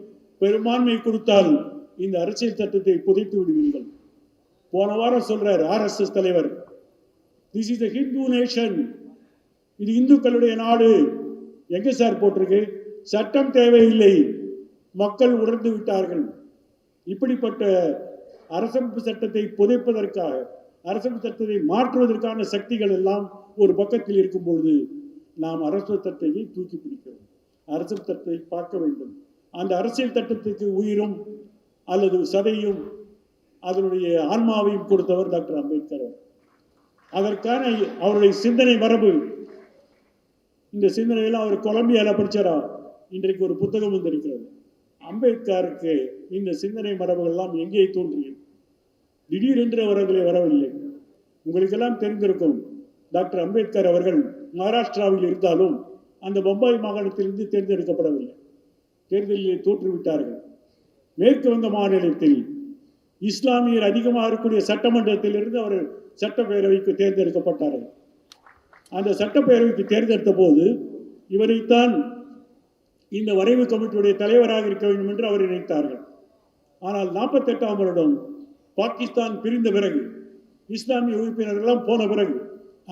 பெரும்பான்மை கொடுத்தால் இந்த அரசியல் சட்டத்தை புதைத்து விடுவீர்கள். போன வாரம் சொல்றார் RSS தலைவர், this is a Hindu nation, இது இந்துக்களுடைய நாடு. எங்க சார் போட்டிருக்கு? சட்டம் தேவையில்லை, மக்கள் உணர்ந்து விட்டார்கள். இப்படிப்பட்ட அரசமைப்பு சட்டத்தை புதைப்பதற்காக, அரசமைப்பு சட்டத்தை மாற்றுவதற்கான சக்திகள் எல்லாம் ஒரு பக்கத்தில் இருக்கும் பொழுது நாம் அரசியல் சட்டத்தை தூக்கி பிடிக்கிறோம். அரசியல் சட்டத்தை பார்க்க வேண்டும். அந்த அரசியல் சட்டத்துக்கு உயிரும் அல்லது சதையும் அதனுடைய ஆன்மாவையும் கொடுத்தவர் டாக்டர் அம்பேத்கர். அதற்கான அவருடைய சிந்தனை மரபு, இந்த சிந்தனையெல்லாம் அவர் கொலம்பியாவில் படிச்சாரா, இன்றைக்கு ஒரு புத்தகம் வந்திருக்கிறது. அம்பேத்கருக்கு இந்த சிந்தனை மரபுகள்லாம் எங்கே தோன்றியது? திடீரென்று அவர்களை வரவில்லை. உங்களுக்கெல்லாம் தெரிந்திருக்கும், டாக்டர் அம்பேத்கர் அவர்கள் மகாராஷ்டிராவில் இருந்தாலும் அந்த பம்பாய் மாகாணத்திலிருந்து தேர்ந்தெடுக்கப்படவில்லை. தேர்தலில் தோற்றுவிட்டார்கள். மேற்கு வங்க மாநிலத்தில் இஸ்லாமியர் அதிகமாக இருக்கக்கூடிய சட்டமன்றத்திலிருந்து அவர் சட்டப்பேரவைக்கு தேர்ந்தெடுக்கப்பட்டார்கள். அந்த சட்டப்பேரவைக்கு தேர்ந்தெடுத்த போது இவரைத்தான் இந்த வரைவு கமிட்டியுடைய தலைவராக இருக்க வேண்டும் என்று அவர் நினைத்தார்கள். ஆனால் 48ஆம் வருடம் பாகிஸ்தான் பிரிந்த பிறகு, இஸ்லாமிய உறுப்பினர்களெல்லாம் போன பிறகு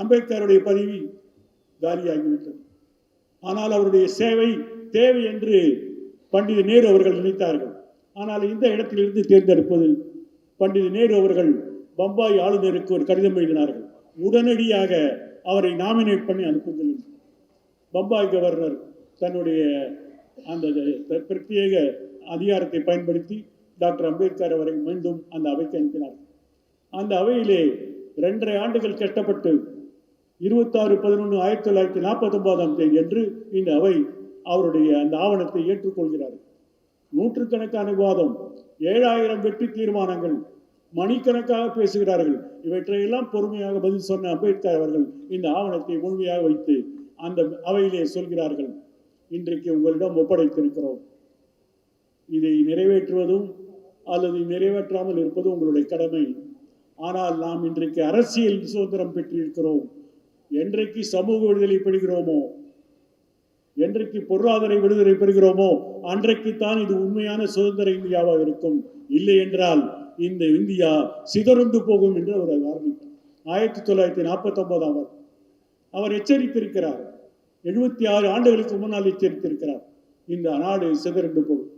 அம்பேத்கருடைய பதவி காலியாகிவிட்டது. ஆனால் அவருடைய சேவை தேவை என்று பண்டித நேரு அவர்கள் நினைத்தார்கள். ஆனால் இந்த இடத்திலிருந்து தேர்ந்தெடுப்பது, பண்டித நேரு அவர்கள் பம்பாய் ஆளுநருக்கு ஒரு கடிதம் எழுதினார்கள், உடனடியாக அவரை நாமினேட் பண்ணி அனுப்புங்கள். பம்பாய் கவர்னர் தன்னுடைய அந்த பிரத்யேக அதிகாரத்தை பயன்படுத்தி டாக்டர் அம்பேத்கர் அவரை மீண்டும் அந்த அவைக்கு அனுப்பினார். அந்த அவையிலே 2.5 ஆண்டுகள் கஷ்டப்பட்டு 26/11/1949 தேதி அன்று இந்த அவை அவருடைய அந்த ஆவணத்தை ஏற்றுக்கொள்கிறார். நூற்றுக்கணக்கான விவாதம், 7000 வெற்றி தீர்மானங்கள், மணிக்கணக்காக பேசுகிறார்கள். இவற்றையெல்லாம் பொறுமையாக பதில் சொன்ன அம்பேத்கர் அவர்கள் இந்த ஆவணத்தை முழுமையாக வைத்து அந்த அவையிலே சொல்கிறார்கள், இன்றைக்கு உங்களிடம் ஒப்படைத்திருக்கிறோம், இதை நிறைவேற்றுவதும் அல்லது நிறைவேற்றாமல் இருப்பதும் உங்களுடைய கடமை. ஆனால் நாம் இன்றைக்கு அரசியல் சுதந்திரம் பெற்றிருக்கிறோம். என்றைக்கு சமூக விடுதலை பெறுகிறோமோ, என்றைக்கு பொருளாதார விடுதலை பெறுகிறோமோ அன்றைக்குத்தான் இது உண்மையான சுதந்திர இந்தியாவாக இருக்கும். இல்லை என்றால் இந்த இந்தியா சிதறுண்டு போகும் என்று அவர் ஆரம்பித்தார். 1949 அவர் எச்சரித்திருக்கிறார். 76 ஆண்டுகளுக்கு முன்னால் எச்சரித்திருக்கிறார், இந்த நாடு சிதறுண்டு போகும்.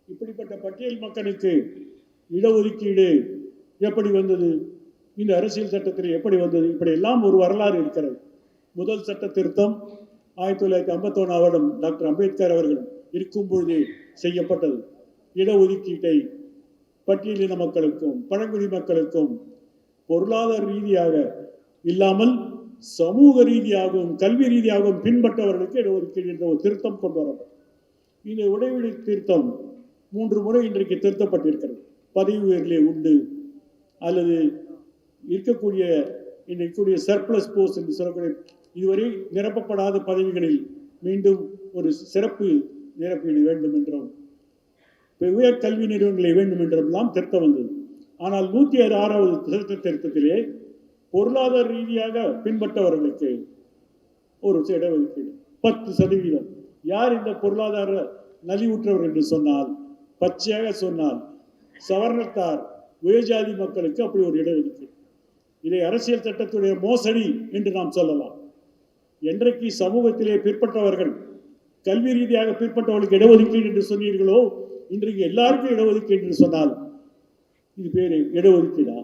இப்படிப்பட்ட பட்டியல் மக்களுக்கு இடஒதுக்கீடு எப்படி வந்தது, இந்த அரசியல் சட்டத்தில் எப்படி வந்தது, இப்படி எல்லாம் ஒரு வரலாறு இருக்கிறது. முதல் சட்ட திருத்தம் 1951 டாக்டர் அம்பேத்கர் அவர்கள் இருக்கும் பொழுது செய்யப்பட்டது. இடஒதுக்கீட்டை பட்டியலின மக்களுக்கும் பழங்குடி மக்களுக்கும் பொருளாதார ரீதியாக இல்லாமல் சமூக ரீதியாகவும் கல்வி ரீதியாகவும் பின்பற்றவர்களுக்கு இடஒதுக்கீடு என்ற ஒரு திருத்தம் கொண்டு வரப்படும். இந்த இடைவெளி திருத்தம் 3 முறை இன்றைக்கு திருத்தப்பட்டிருக்கிறது. பதவி உயர்விலே உண்டு அல்லது இருக்கக்கூடிய சர்ப்ளஸ் போஸ்ட் என்று சொல்லக்கூடிய இதுவரை நிரப்பப்படாத பதவிகளில் மீண்டும் ஒரு சிறப்பு நிரப்பீடு வேண்டும் என்றும் உயர் கல்வி நிறுவனங்களை வேண்டும் என்றெல்லாம் திருத்தம் வந்தது. ஆனால் 106வது திருத்தத்திலே பொருளாதார ரீதியாக பின்பற்றவர்களுக்கு ஒரு இடஒதுக்கீடு 10%. யார் இந்த பொருளாதார நலிவுற்றவர்கள் என்று சொன்னால், பச்சையாக சொன்னால் சவர்ணத்தார் உயர்ஜாதி மக்களுக்கு அப்படி ஒரு இடஒதுக்கீடு. இதை அரசியல் சட்டத்துடைய மோசடி என்று நாம் சொல்லலாம். என்றைக்கு சமூகத்திலே பிற்பட்டவர்கள் கல்வி ரீதியாக பிற்பட்டவர்களுக்கு இடஒதுக்கீடு என்று சொன்னீர்களோ, இன்றைக்கு எல்லாருக்கும் இடஒதுக்கீடு என்று சொன்னால் இது பேர் இடஒதுக்கீடா,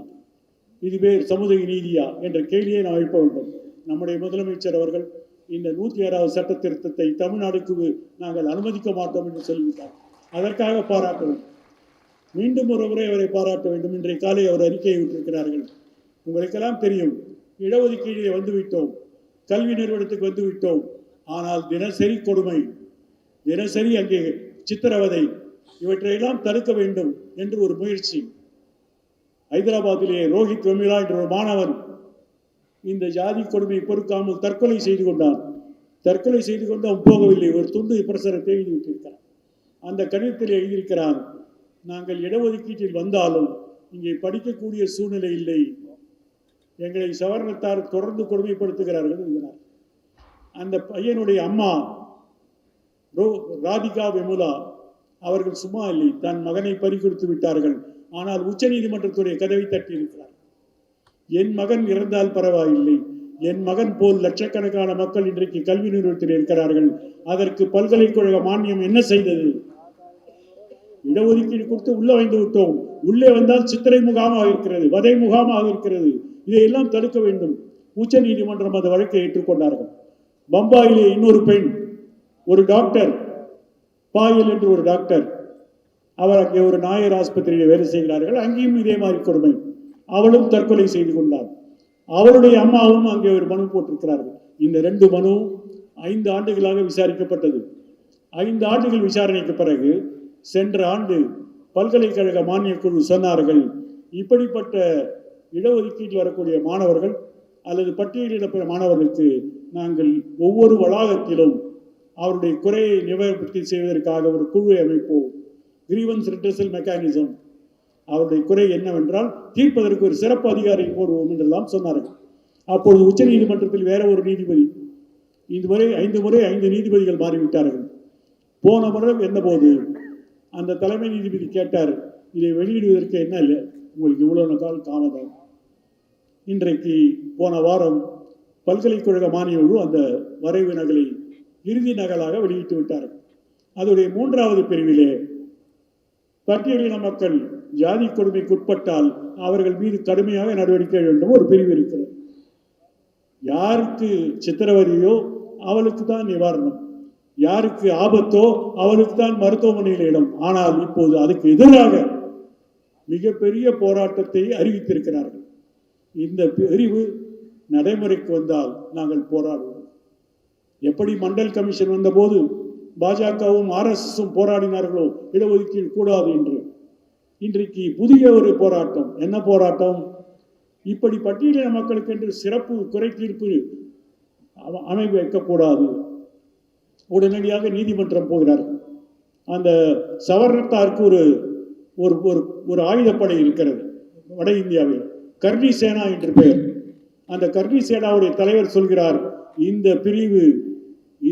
இது பேர் சமூக நீதியா என்ற கேள்வியை நாம் எழுப்ப வேண்டும். நம்முடைய முதலமைச்சர் அவர்கள் இந்த 106வது சட்ட திருத்தத்தை தமிழ்நாடுக்கு நாங்கள் அனுமதிக்க மாட்டோம் என்று சொல்லிவிட்டார். அதற்காக பாராட்ட வேண்டும், மீண்டும் ஒரு முறை அவரை பாராட்ட வேண்டும். இன்றைய காலை அவர் அறிக்கையை விட்டிருக்கிறார்கள். உங்களுக்கெல்லாம் தெரியும், இடஒதுக்கீடு வந்துவிட்டோம், கல்வி நிறுவனத்துக்கு வந்துவிட்டோம். ஆனால் தினசரி கொடுமை, தினசரி அங்கே சித்திரவதை, இவற்றையெல்லாம் தடுக்க வேண்டும் என்று ஒரு முயற்சி. ஹைதராபாத்திலே ரோஹித் வெமிலா என்ற ஒரு மாணவன் இந்த ஜாதி கொடுமையை பொறுக்காமல் தற்கொலை செய்து கொண்டான். தற்கொலை செய்து கொண்டு அவன் போகவில்லை, ஒரு துண்டு பிரசுரத்தை எழுதிவிட்டிருக்கிறான். அந்த கடிதத்தில் எழுதியிருக்கிறான், நாங்கள் இடஒதுக்கீட்டில் வந்தாலும் இங்கே படிக்கக்கூடிய சூழ்நிலை இல்லை, எங்களை சவர்ணத்தார் தொடர்ந்து கொடுமைப்படுத்துகிறார்கள் என்கிறார். அந்த பையனுடைய அம்மா ராதிகா வெமுலா அவர்கள் சும்மா இல்லை, தன் மகனை பறிகொடுத்து விட்டார்கள். ஆனால் உச்ச நீதிமன்றத்துடைய கதவை தட்டி இருக்கிறார். என் மகன் இறந்தால் பரவாயில்லை, என் மகன் போல் லட்சக்கணக்கான மக்கள் இன்றைக்கு கல்வி நிறுவனத்தில் இருக்கிறார்கள், அதற்கு பல்கலைக்கழக மானியம் என்ன செய்தது? இடஒதுக்கீடு கொடுத்து உள்ள வைந்து விட்டோம், உள்ளே வந்தால் சித்திரை முகாமாக இருக்கிறது, வதை முகாமாக இருக்கிறது, இதையெல்லாம் தடுக்க வேண்டும். உச்ச நீதிமன்றம் அந்த வழக்கை ஏற்றுக்கொண்டார்கள். பம்பாயிலே இன்னொரு பெண், ஒரு டாக்டர், பாயல் என்று ஒரு டாக்டர், அவர் அங்கே ஒரு நாயர் ஆஸ்பத்திரியில் வேலை செய்கிறார்கள். அங்கேயும் இதே மாதிரி கொடுமை. அவளும் தற்கொலை செய்து கொண்டார். அவளுடைய அம்மாவும் அங்கே ஒரு மனு போட்டிருக்கிறார்கள். இந்த 2 மனு 5 ஆண்டுகளாக விசாரிக்கப்பட்டது. 5 ஆண்டுகள் விசாரணைக்கு பிறகு சென்ற ஆண்டு பல்கலைக்கழக மானியக் குழு சொன்னார்கள், இப்படிப்பட்ட இடஒதுக்கீட்டில் வரக்கூடிய மாணவர்கள் அல்லது பட்டியலிடப்பட்ட மாணவர்களுக்கு நாங்கள் ஒவ்வொரு வளாகத்திலும் அவருடைய குறையை நிவர்த்தி செய்வதற்காக ஒரு குழுவை அமைப்போம், கிரீவன்ஸ் ரிட்ரஸல் மெக்கானிசம். அவருடைய குறை என்னவென்றால் தீர்ப்பதற்கு ஒரு சிறப்பு அதிகாரி போடுவோம் என்றெல்லாம் சொன்னார்கள். அப்பொழுது உச்ச நீதிமன்றத்தில் வேற ஒரு நீதிபதி, இதுவரை 5 முறை 5 நீதிபதிகள் மாறிவிட்டார்கள். போன முறை வந்தபோது அந்த தலைமை நீதிபதி கேட்டார், இதை வெளியிடுவதற்கு என்ன இல்லை உங்களுக்கு இவ்வளவு கால் தாமதம்? இன்றைக்கு போன வாரம் பல்கலைக்கழக மானிய குழு அந்த வரைவு நகலை இறுதி நகலாக வெளியிட்டு விட்டார்கள். அதோடைய 3வது பிரிவிலே பட்டியலின மக்கள் ஜாதி கொடுமைக்கு உட்பட்டால் அவர்கள் மீது கடுமையாக நடவடிக்கை வேண்டும் ஒரு பிரிவு இருக்கிறது. யாருக்கு சித்திரவதையோ அவளுக்கு தான் நிவாரணம், யாருக்கு ஆபத்தோ அவளுக்கு தான் மருத்துவமனையில் இடம். ஆனால் இப்போது அதுக்கு எதிராக மிகப்பெரிய போராட்டத்தை அறிவித்திருக்கிறார்கள். இந்த பிரிவு நடைமுறைக்கு வந்தால் நாங்கள் போராடுவோம். எப்படி மண்டல் கமிஷன் வந்தபோது பாஜகவும் RSSம் போராடினார்களோ இடஒதுக்கீடு கூடாது என்று, இன்றைக்கு புதிய ஒரு போராட்டம். என்ன போராட்டம்? இப்படி பட்டியலின மக்களுக்கு என்று சிறப்பு குறை தீர்ப்பு அமைப்பு வைக்கக்கூடாது. உடனடியாக நீதிமன்றம் போகிறார்கள். அந்த சவர்ணத்தாருக்கு ஒரு ஒரு ஒரு ஆயுதப்படை இருக்கிறது வட இந்தியாவில், கர்ணி சேனா என்று பெயர். அந்த கர்ணி சேனாவுடைய தலைவர் சொல்கிறார், இந்த பிரிவு,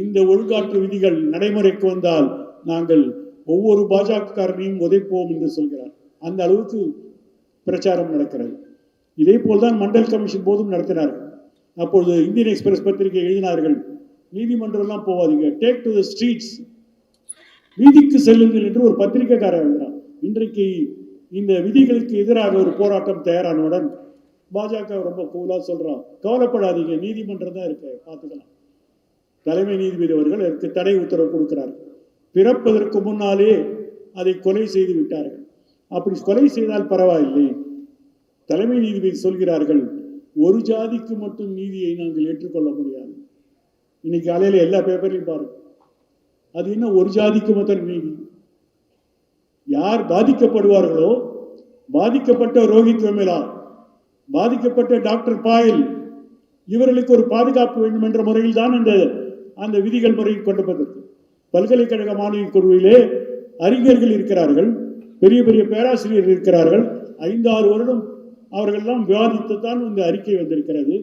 இந்த ஒழுங்காற்று விதிகள் நடைமுறைக்கு வந்தால் நாங்கள் ஒவ்வொரு பாஜகக்காரனையும் உதைப்போம் என்று சொல்கிறார். அந்த அளவுக்கு பிரச்சாரம் நடக்கிறது. இதே போல்தான் மண்டல் கமிஷன் போதும் நடத்தினார்கள். அப்பொழுது இந்தியன் எக்ஸ்பிரஸ் பத்திரிகை எழுதினார்கள், நீதிமன்றம்லாம் போவாதீங்க, டேக் டு த ஸ்ட்ரீட்ஸ், வீதிக்கு செல்லுங்கள் என்று ஒரு பத்திரிகைக்காரர் எழுதினார். இன்றைக்கு இந்த விதிகளுக்கு எதிராக ஒரு போராட்டம் தயாரானவுடன் பாஜக ரொம்ப கூலா சொல்றான், கவலைப்படாதீங்க, நீதிமன்றம் தான் இருக்கு, பார்த்துக்கலாம். தலைமை நீதிபதி அவர்கள் அதற்கு தடை உத்தரவு கொடுக்கிறார்கள். பிறப்பதற்கு முன்னாலே அதை கொலை செய்து விட்டார்கள். அப்படி கொலை செய்தால் பரவாயில்லை, தலைமை நீதிபதி சொல்கிறார்கள், ஒரு ஜாதிக்கு மட்டும் நீதியை நாங்கள் ஏற்றுக்கொள்ள முடியாது. இன்னைக்கு காலையில் எல்லா பேப்பர்லையும் பாருங்க, அது என்ன ஒரு ஜாதிக்கு மட்டும் நீதி? யார் பாதிக்கப்படுவார்களோ, பாதிக்கப்பட்ட ரோஹித் வெமுலா, பாதிக்கப்பட்ட டாக்டர் பாயல், இவர்களுக்கு ஒரு பாதுகாப்பு வேண்டும் என்ற முறையில் தான் அந்த விதிகள் முறையில் கொண்டு வந்தது. பல்கலைக்கழக மாணவி குழுவிலே அறிஞர்கள் இருக்கிறார்கள், பெரிய பெரிய பேராசிரியர்கள் இருக்கிறார்கள். 5-6 வருடம் அவர்கள்லாம் விவாதித்துத்தான் இந்த அறிக்கை வந்திருக்கிறது.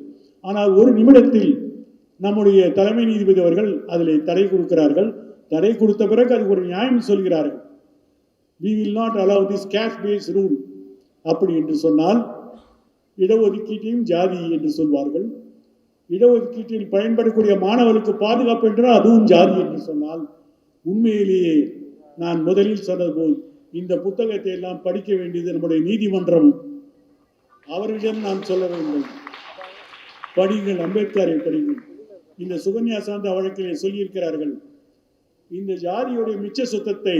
ஆனால் ஒரு நிமிடத்தில் நம்முடைய தலைமை நீதிபதி அவர்கள் அதில் தடை கொடுக்கிறார்கள். தடை கொடுத்த பிறகு அது ஒரு நியாயம் சொல்கிறார்கள். we will not allow this caste based rule. அப்படி என்று சொன்னால் இடஒதுக்கீட்டையும் ஜாதி என்று சொல்வார்கள். இடஒதுக்கீட்டில் பயன்படக்கூடிய மாணவர்களுக்கு பாதுகாப்பு என்றால் அதுவும் ஜாதி என்று சொன்னால், உண்மையிலேயே நான் முதலில் சொன்னது போல் இந்த புத்தகத்தை எல்லாம் படிக்க வேண்டியது நம்முடைய நீதிமன்றம். அவர்களிடம் நான் சொல்ல வேண்டும், படிங்கள், அம்பேத்கரை படிங்கள். இந்த சுகன்யா சார்ந்த வழக்கிலே சொல்லியிருக்கிறார்கள், இந்த ஜாதியுடைய மிச்ச சுத்தத்தை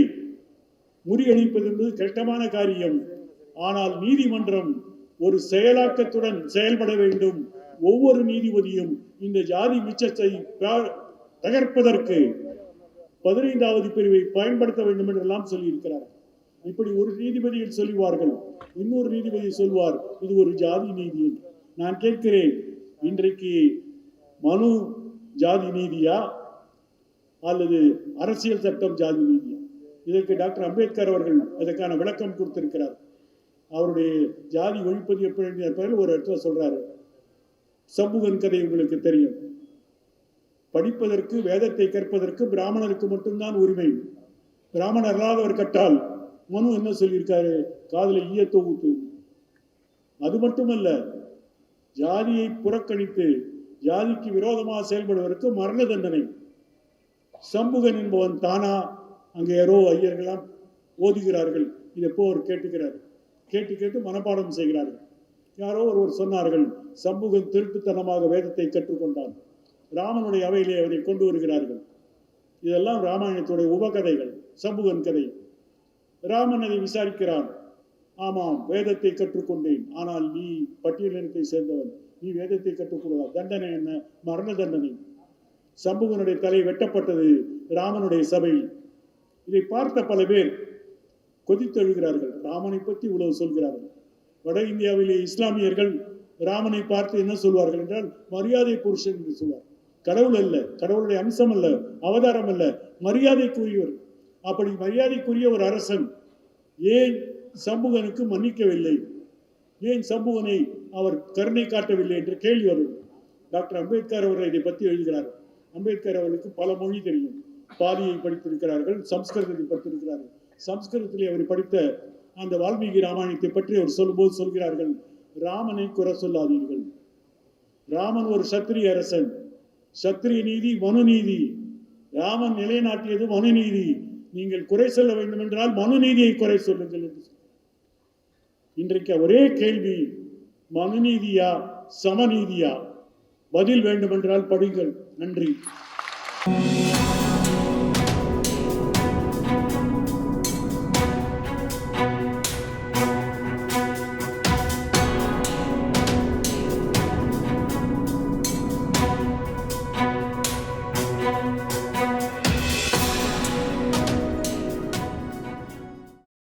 முறியடிப்பது என்பது கஷ்டமான காரியம். ஆனால் நீதிமன்றம் ஒரு செயலாக்கத்துடன் செயல்பட வேண்டும். ஒவ்வொரு நீதிபதியும் இந்த ஜாதி மிச்சத்தை தகர்ப்பதற்கு 15வது பிரிவை பயன்படுத்த வேண்டும் என்றெல்லாம் சொல்லியிருக்கிறார். இப்படி ஒரு நீதிபதியில் சொல்லுவார்கள், இன்னொரு நீதிபதி சொல்வார் இது ஒரு ஜாதி நீதி. நான் கேட்கிறேன், இன்றைக்கு மனு ஜாதி நீதியா அல்லது அரசியல் சட்டம் ஜாதி நீதியா? இதற்கு டாக்டர் அம்பேத்கர் அவர்கள் அதற்கான விளக்கம் கொடுத்திருக்கிறார். அவருடைய ஜாதி ஒழிப்பது எப்படி ஒரு இடத்துல சொல்றாரு, சம்புகன் கதை உங்களுக்கு தெரியும். படிப்பதற்கு, வேதத்தை கற்பதற்கு பிராமணருக்கு மட்டும்தான் உரிமை. பிராமணர் அல்லாதவர் கட்டால் மனு என்ன சொல்லியிருக்காரு, காதலை ஈயத்தோ ஊத்து. அது மட்டுமல்ல, ஜாதியை புறக்கணித்து ஜாதிக்கு விரோதமாக செயல்படுவதற்கு மரண தண்டனை. சம்புகன் என்பவன் தானா, அங்கே யாரோ ஐயர்கள்லாம் ஓதுகிறார்கள், இதை போ அவர் கேட்டுக்கிறார், கேட்டு மனப்பாடம் செய்கிறார்கள். யாரோ ஒருவர் சொன்னார்கள், சம்புகன் திருட்டுத்தனமாக வேதத்தை கற்றுக்கொண்டான். ராமனுடைய அவையிலே அவரை கொண்டு வருகிறார்கள். இதெல்லாம் ராமாயணத்துடைய உபகதைகள், சம்புகன் கதை. ராமன் அதை விசாரிக்கிறான், ஆமாம் வேதத்தை கற்றுக்கொண்டேன், ஆனால் நீ பட்டியலினத்தை சேர்ந்தவன், நீ வேதத்தை கற்றுக்கொள்வதா? தண்டனை என்ன? மரண தண்டனை. சம்புகனுடைய தலை வெட்டப்பட்டது ராமனுடைய சபையில். இதை பார்த்த பல பேர் கொதித்தெழுகிறார்கள். ராமனை பற்றி இவ்வளவு சொல்கிறார்கள். வட இந்தியாவிலே இஸ்லாமியர்கள் ராமனை பார்த்து என்ன சொல்வார்கள் என்றால், மரியாதை புருஷன் என்று சொல்வார். கடவுள் அல்ல, கடவுளுடைய அம்சம் அல்ல, அவதாரம் அல்ல, மரியாதைக்குரியவர். அப்படி மரியாதைக்குரிய ஒரு அரசன் ஏன் சம்புகனுக்கு மன்னிக்கவில்லை, ஏன் சம்புகனை அவர் கருணை காட்டவில்லை என்ற கேள்வி வரும். டாக்டர் அம்பேத்கர் அவர்கள் இதை பற்றி எழுதுகிறார். அம்பேத்கர் அவர்களுக்கு பல மொழி தெரியும், பாலியை படித்திருக்கிறார்கள், சம்ஸ்கிருதத்தை படித்திருக்கிறார்கள். சம்ஸ்கிருதத்திலே அவர் படித்த அந்த வால்மீகி ராமாயணத்தை பற்றி அவர் சொல்லும்போது சொல்கிறார்கள், ராமனை குறை சொல்லாதீர்கள், ராமன் ஒரு சத்திரிய அரசன், சத்திரிய நீதி மனு நீதி, ராமன் நிலைநாட்டியது மனு நீதி, நீங்கள் குறை சொல்ல வேண்டும் என்றால் மனு நீதியை குறை சொல்லுங்கள் என்று. இன்றைக்கு ஒரே கேள்வி, மனுநீதியா சமநீதியா? பதில் வேண்டுமென்றால் படிங்கள். நன்றி.